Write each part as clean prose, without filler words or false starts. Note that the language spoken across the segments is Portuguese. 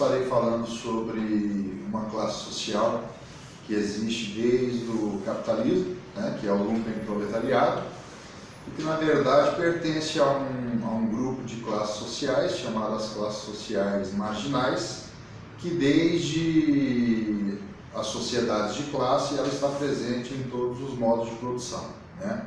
estarei falando sobre uma classe social que existe desde o capitalismo, né, que é o lumpenproletariado, e que na verdade pertence a um grupo de classes sociais, chamadas classes sociais marginais, que desde as sociedades de classe ela está presente em todos os modos de produção, né?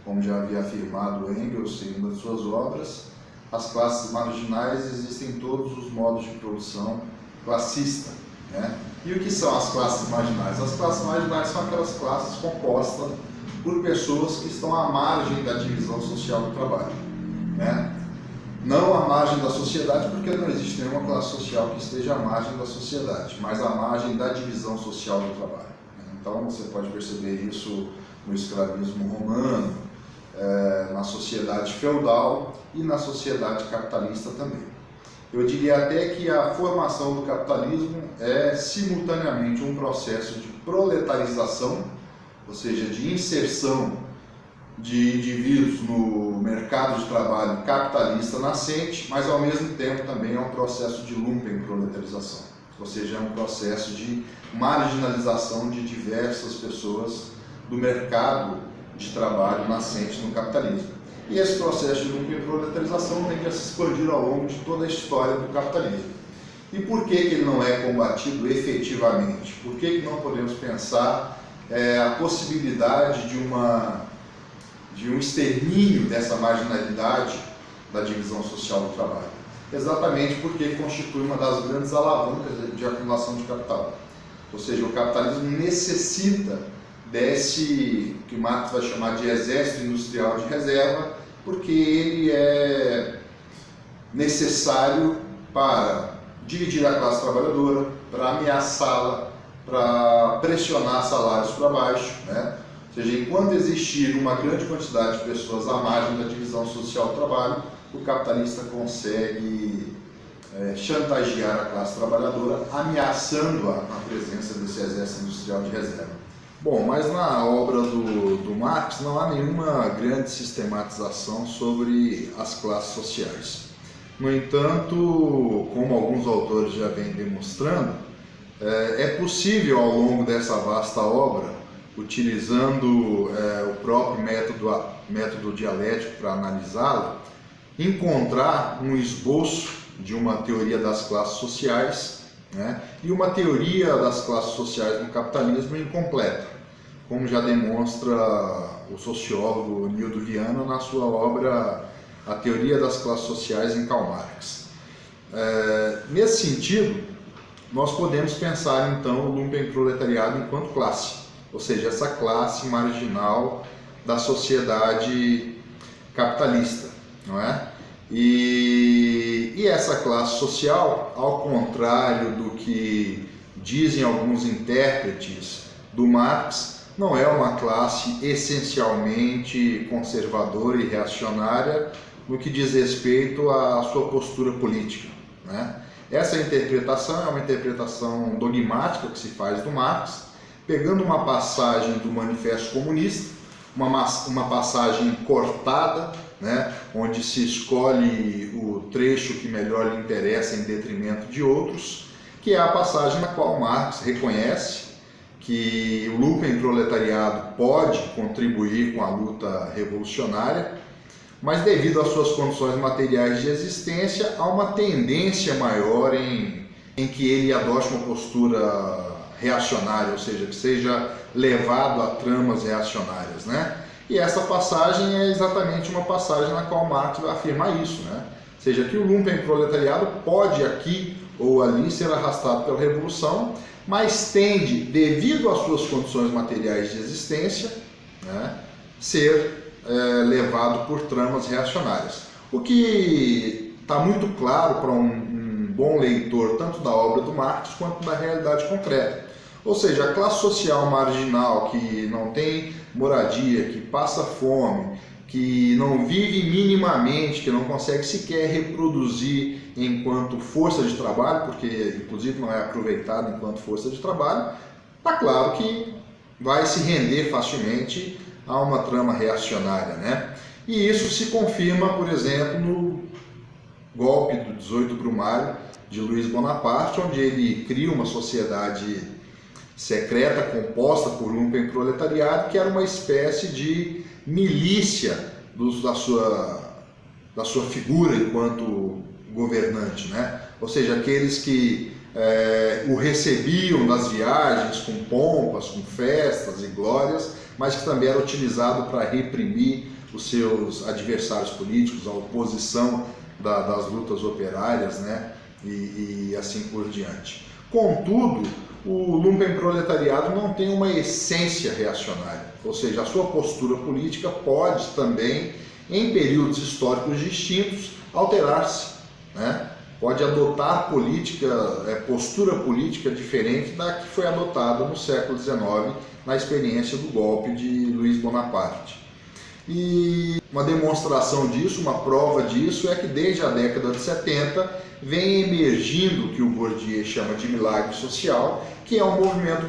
Como já havia afirmado Engels em uma de suas obras, as classes marginais existem em todos os modos de produção classista, né? E o que são as classes marginais? As classes marginais são aquelas classes compostas por pessoas que estão à margem da divisão social do trabalho, né? Não à margem da sociedade, porque não existe nenhuma classe social que esteja à margem da sociedade, mas à margem da divisão social do trabalho. Então você pode perceber isso no escravismo romano, na sociedade feudal e na sociedade capitalista também. Eu diria até que a formação do capitalismo é simultaneamente um processo de proletarização, ou seja, de inserção de indivíduos no mercado de trabalho capitalista nascente, mas ao mesmo tempo também é um processo de lumpenproletarização, ou seja, é um processo de marginalização de diversas pessoas do mercado de trabalho nascente no capitalismo. E esse processo de lumpenproletarização tende a se expandir ao longo de toda a história do capitalismo. E por que ele não é combatido efetivamente? Por que não podemos pensar a possibilidade de um extermínio dessa marginalidade da divisão social do trabalho? Exatamente porque constitui uma das grandes alavancas de acumulação de capital. Ou seja, o capitalismo necessita desse, que Marx vai chamar de exército industrial de reserva, porque ele é necessário para dividir a classe trabalhadora, para ameaçá-la, para pressionar salários para baixo, né? Ou seja, enquanto existir uma grande quantidade de pessoas à margem da divisão social do trabalho, o capitalista consegue chantagear a classe trabalhadora, ameaçando-a na presença desse exército industrial de reserva. Bom, mas na obra do Marx não há nenhuma grande sistematização sobre as classes sociais. No entanto, como alguns autores já vêm demonstrando, é possível ao longo dessa vasta obra, utilizando o próprio método dialético para analisá-la, encontrar um esboço de uma teoria das classes sociais, né, e uma teoria das classes sociais no capitalismo incompleta, como já demonstra o sociólogo Nildo Viana na sua obra A Teoria das Classes Sociais em Karl Marx. Nesse sentido, nós podemos pensar então o lumpenproletariado enquanto classe, ou seja, essa classe marginal da sociedade capitalista, não é? E essa classe social, ao contrário do que dizem alguns intérpretes do Marx, não é uma classe essencialmente conservadora e reacionária no que diz respeito à sua postura política, né? Essa interpretação é uma interpretação dogmática que se faz do Marx, pegando uma passagem do Manifesto Comunista, uma passagem cortada, né, onde se escolhe o trecho que melhor lhe interessa em detrimento de outros, que é a passagem na qual Marx reconhece que o lumpenproletariado pode contribuir com a luta revolucionária, mas devido às suas condições materiais de existência, há uma tendência maior em que ele adote uma postura reacionária, ou seja, que seja levado a tramas reacionárias, né? E essa passagem é exatamente uma passagem na qual Marx vai afirmar isso, né? Ou seja, que o lumpenproletariado pode aqui ou ali ser arrastado pela revolução, mas tende, devido às suas condições materiais de existência, né, ser levado por tramas reacionárias. O que está muito claro para um bom leitor, tanto da obra do Marx quanto da realidade concreta. Ou seja, a classe social marginal que não tem moradia, que passa fome, que não vive minimamente, que não consegue sequer reproduzir enquanto força de trabalho, porque inclusive não é aproveitado enquanto força de trabalho, está claro que vai se render facilmente a uma trama reacionária, né? E isso se confirma, por exemplo, no golpe do 18 Brumário, de Luiz Bonaparte, onde ele cria uma sociedade secreta composta por lumpenproletariado, que era uma espécie de milícia da sua figura enquanto governante, né? Ou seja, aqueles que o recebiam nas viagens com pompas, com festas e glórias, mas que também era utilizado para reprimir os seus adversários políticos, a oposição das lutas operárias, né? E assim por diante. Contudo, o lumpenproletariado não tem uma essência reacionária, ou seja, a sua postura política pode também, em períodos históricos distintos, alterar-se, né? Pode adotar postura política diferente da que foi adotada no século XIX, na experiência do golpe de Luiz Bonaparte. E uma demonstração disso, uma prova disso, é que desde a década de 70 vem emergindo o que o Bourdieu chama de milagre social, que é um movimento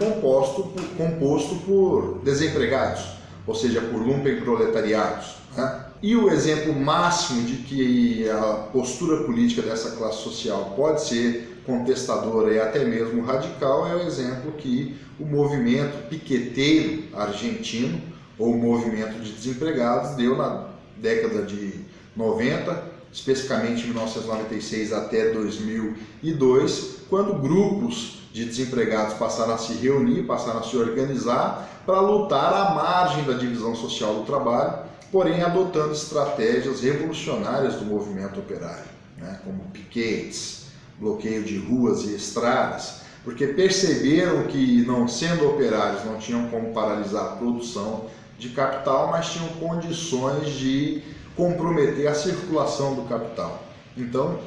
composto por desempregados, ou seja, por lumpenproletariados, né? E o exemplo máximo de que a postura política dessa classe social pode ser contestadora e até mesmo radical é o exemplo que o movimento piqueteiro argentino, ou movimento de desempregados, deu na década de 90, especificamente em 1996 até 2002, quando grupos de desempregados passaram a se reunir, passaram a se organizar para lutar à margem da divisão social do trabalho, porém adotando estratégias revolucionárias do movimento operário, né, como piquetes, bloqueio de ruas e estradas, porque perceberam que, não sendo operários, não tinham como paralisar a produção de capital, mas tinham condições de comprometer a circulação do capital. Então,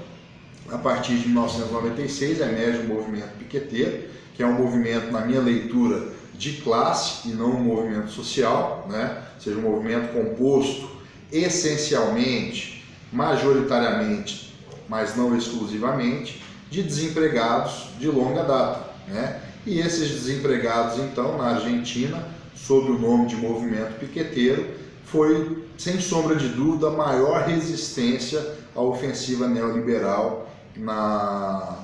a partir de 1996, emerge o movimento piqueteiro, que é um movimento, na minha leitura, de classe e não um movimento social, né? Ou seja, um movimento composto essencialmente, majoritariamente, mas não exclusivamente, de desempregados de longa data, né? E esses desempregados, então, na Argentina, sob o nome de movimento piqueteiro, foi, sem sombra de dúvida, a maior resistência à ofensiva neoliberal na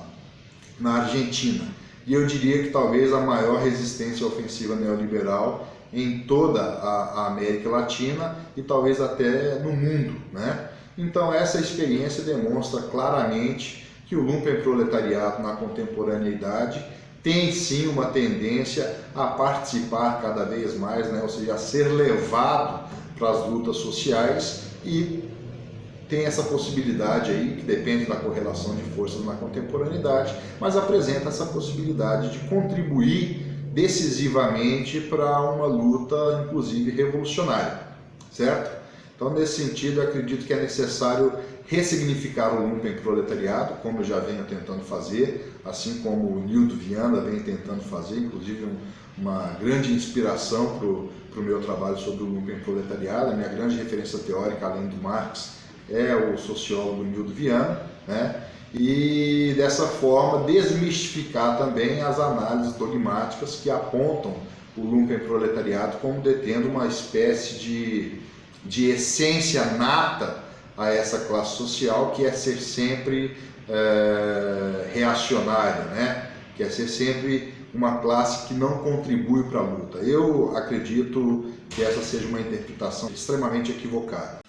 Argentina. E eu diria que talvez a maior resistência à ofensiva neoliberal em toda a América Latina e talvez até no mundo, né? Então essa experiência demonstra claramente que o lumpenproletariado na contemporaneidade tem sim uma tendência a participar cada vez mais, né? Ou seja, a ser levado para as lutas sociais, e tem essa possibilidade aí, que depende da correlação de forças na contemporaneidade, mas apresenta essa possibilidade de contribuir decisivamente para uma luta, inclusive revolucionária, certo? Então, nesse sentido, eu acredito que é necessário ressignificar o lumpenproletariado, como eu já venho tentando fazer, assim como o Nildo Viana vem tentando fazer, inclusive uma grande inspiração para o meu trabalho sobre o lumpenproletariado. A minha grande referência teórica, além do Marx, é o sociólogo Nildo Viana, né? E dessa forma desmistificar também as análises dogmáticas que apontam o lumpenproletariado como detendo uma espécie de essência nata a essa classe social, que é ser sempre reacionária, né? Que é ser sempre uma classe que não contribui para a luta. Eu acredito que essa seja uma interpretação extremamente equivocada.